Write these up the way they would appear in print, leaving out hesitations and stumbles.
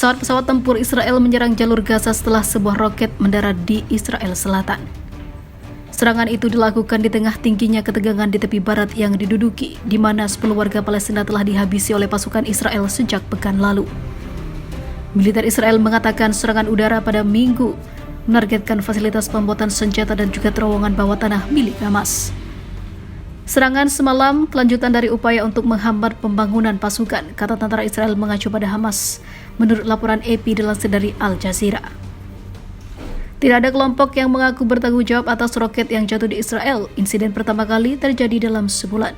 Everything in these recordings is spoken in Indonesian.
Pesawat-pesawat tempur Israel menyerang jalur Gaza setelah sebuah roket mendarat di Israel Selatan. Serangan itu dilakukan di tengah tingginya ketegangan di tepi barat yang diduduki, di mana 10 warga Palestina telah dihabisi oleh pasukan Israel sejak pekan lalu. Militer Israel mengatakan serangan udara pada Minggu menargetkan fasilitas pembuatan senjata dan juga terowongan bawah tanah milik Hamas. Serangan semalam kelanjutan dari upaya untuk menghambat pembangunan pasukan, kata tentara Israel mengacu pada Hamas, menurut laporan AP dilansir dari Al Jazeera. Tidak ada kelompok yang mengaku bertanggung jawab atas roket yang jatuh di Israel. Insiden pertama kali terjadi dalam sebulan.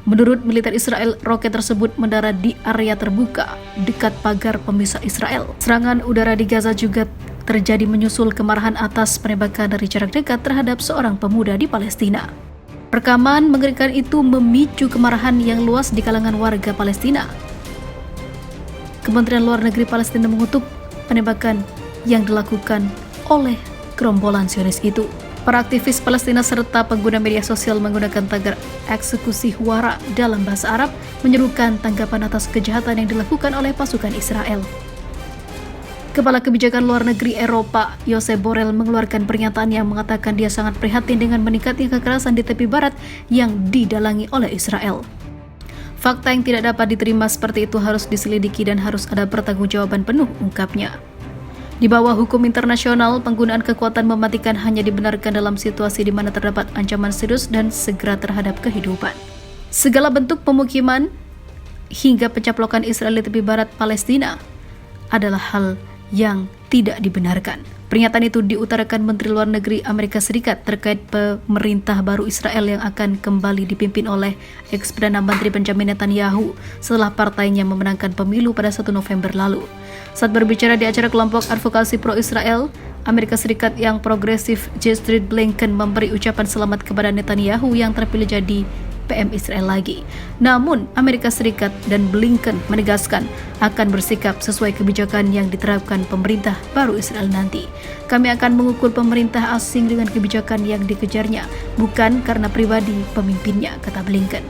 Menurut militer Israel, roket tersebut mendarat di area terbuka dekat pagar pemisah Israel. Serangan udara di Gaza juga terjadi menyusul kemarahan atas penembakan dari jarak dekat terhadap seorang pemuda di Palestina. Rekaman mengerikan itu memicu kemarahan yang luas di kalangan warga Palestina. Kementerian Luar Negeri Palestina mengutuk penembakan yang dilakukan oleh gerombolan Zionis itu. Para aktivis Palestina serta pengguna media sosial menggunakan tagar eksekusi Huwara dalam bahasa Arab menyerukan tanggapan atas kejahatan yang dilakukan oleh pasukan Israel. Kepala Kebijakan Luar Negeri Eropa, Josep Borrell, mengeluarkan pernyataan yang mengatakan dia sangat prihatin dengan meningkatnya kekerasan di tepi barat yang didalangi oleh Israel. Fakta yang tidak dapat diterima seperti itu harus diselidiki dan harus ada pertanggungjawaban penuh, ungkapnya. Di bawah hukum internasional, penggunaan kekuatan mematikan hanya dibenarkan dalam situasi di mana terdapat ancaman serius dan segera terhadap kehidupan. Segala bentuk pemukiman hingga pencaplokan Israel di tepi barat Palestina adalah hal yang tidak dibenarkan. Pernyataan itu diutarakan Menteri Luar Negeri Amerika Serikat terkait pemerintah baru Israel yang akan kembali dipimpin oleh ex-Perdana Menteri Benjamin Netanyahu setelah partainya memenangkan pemilu pada 1 November lalu. Saat berbicara di acara kelompok advokasi pro-Israel, Amerika Serikat yang progresif J. Street Blinken memberi ucapan selamat kepada Netanyahu yang terpilih jadi PM Israel lagi. Namun, Amerika Serikat dan Blinken menegaskan akan bersikap sesuai kebijakan yang diterapkan pemerintah baru Israel nanti. Kami akan mengukur pemerintah asing dengan kebijakan yang dikejarnya, bukan karena pribadi pemimpinnya, kata Blinken.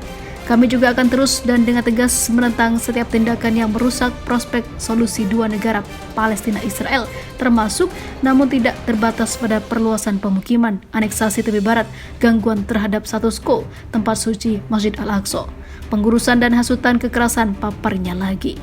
Kami juga akan terus dan dengan tegas menentang setiap tindakan yang merusak prospek solusi dua negara Palestina-Israel, termasuk namun tidak terbatas pada perluasan pemukiman, aneksasi tepi barat, gangguan terhadap status quo, tempat suci Masjid Al-Aqsa, penggurusan dan hasutan kekerasan paparnya lagi.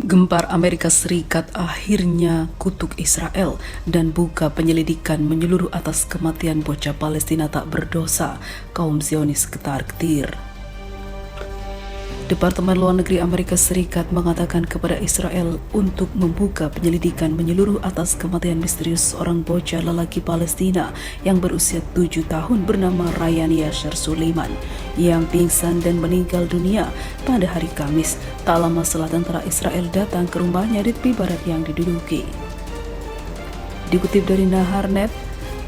Gempar Amerika Serikat akhirnya kutuk Israel dan buka penyelidikan menyeluruh atas kematian bocah Palestina tak berdosa, kaum Zionis ketar-ketir. Departemen Luar Negeri Amerika Serikat mengatakan kepada Israel untuk membuka penyelidikan menyeluruh atas kematian misterius seorang bocah lelaki Palestina yang berusia 7 tahun bernama Ryan Yasser Sulaiman yang pingsan dan meninggal dunia pada hari Kamis tak lama setelah tentara Israel datang ke rumahnya di tepi barat yang diduduki. Dikutip dari Naharnet,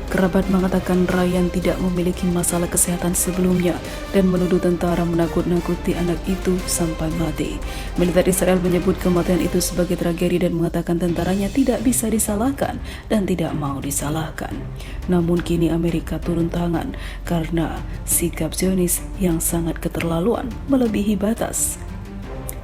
kerabat mengatakan Ryan tidak memiliki masalah kesehatan sebelumnya dan menuduh tentara menakut-nakuti anak itu sampai mati. Militer Israel menyebut kematian itu sebagai tragedi dan mengatakan tentaranya tidak bisa disalahkan dan tidak mau disalahkan. Namun kini Amerika turun tangan karena sikap Zionis yang sangat keterlaluan melebihi batas.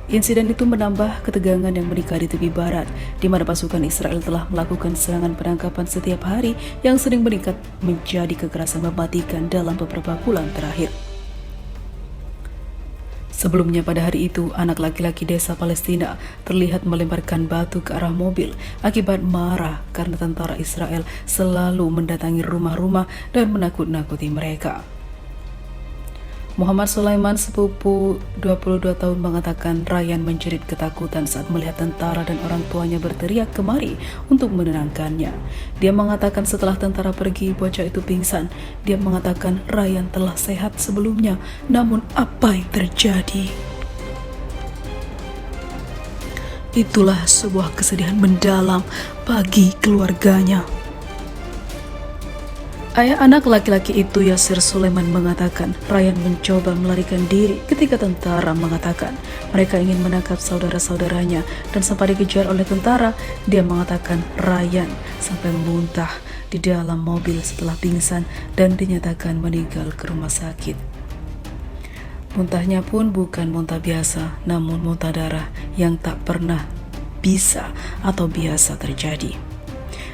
Insiden itu menambah ketegangan yang menikah di tepi barat, di mana pasukan Israel telah melakukan serangan penangkapan setiap hari yang sering meningkat menjadi kekerasan mematikan dalam beberapa bulan terakhir. Sebelumnya pada hari itu, anak laki-laki desa Palestina terlihat melemparkan batu ke arah mobil akibat marah karena tentara Israel selalu mendatangi rumah-rumah dan menakut-nakuti mereka. Muhammad Sulaiman, sepupu 22 tahun, mengatakan Ryan menjerit ketakutan saat melihat tentara dan orang tuanya berteriak kemari untuk menenangkannya. Dia mengatakan setelah tentara pergi, bocah itu pingsan. Dia mengatakan Ryan telah sehat sebelumnya, namun apa yang terjadi? Itulah sebuah kesedihan mendalam bagi keluarganya. Ayah anak laki-laki itu, Yasir Sulaiman, mengatakan Ryan mencoba melarikan diri ketika tentara mengatakan mereka ingin menangkap saudara-saudaranya dan sempat dikejar oleh tentara. Dia mengatakan Ryan sampai muntah di dalam mobil setelah pingsan dan dinyatakan meninggal ke rumah sakit. Muntahnya pun bukan muntah biasa, namun muntah darah yang tak pernah bisa atau biasa terjadi.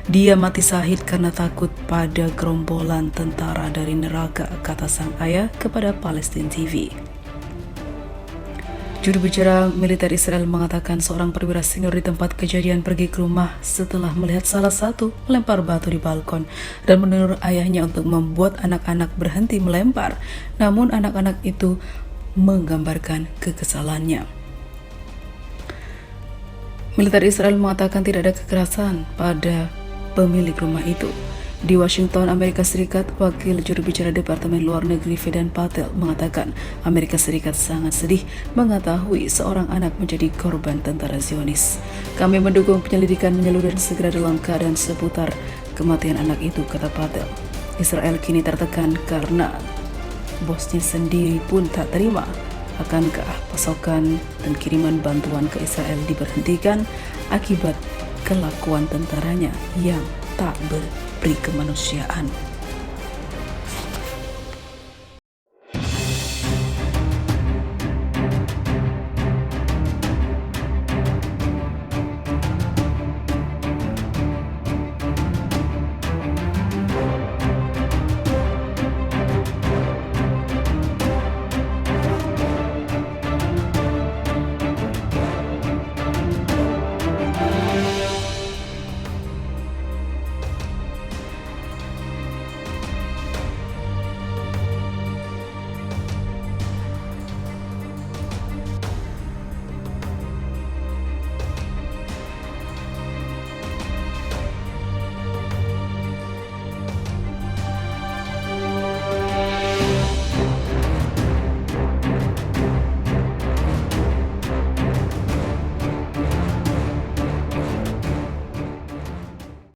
Dia mati syahid karena takut pada gerombolan tentara dari neraka, kata sang ayah kepada Palestine TV. Juru bicara militer Israel mengatakan seorang perwira senior di tempat kejadian pergi ke rumah setelah melihat salah satu melempar batu di balkon dan menegur ayahnya untuk membuat anak-anak berhenti melempar. Namun anak-anak itu menggambarkan kekesalannya. Militer Israel mengatakan tidak ada kekerasan pada pemilik rumah itu. Di Washington, Amerika Serikat, wakil juru bicara Departemen Luar Negeri Vedant Patel mengatakan Amerika Serikat sangat sedih mengetahui seorang anak menjadi korban tentara Zionis. Kami mendukung penyelidikan menyeluruh dan segera dalam keadaan seputar kematian anak itu, kata Patel. Israel kini tertekan karena bosnya sendiri pun tak terima. Akankah pasokan dan kiriman bantuan ke Israel diberhentikan akibat kelakuan tentaranya yang tak berperi kemanusiaan?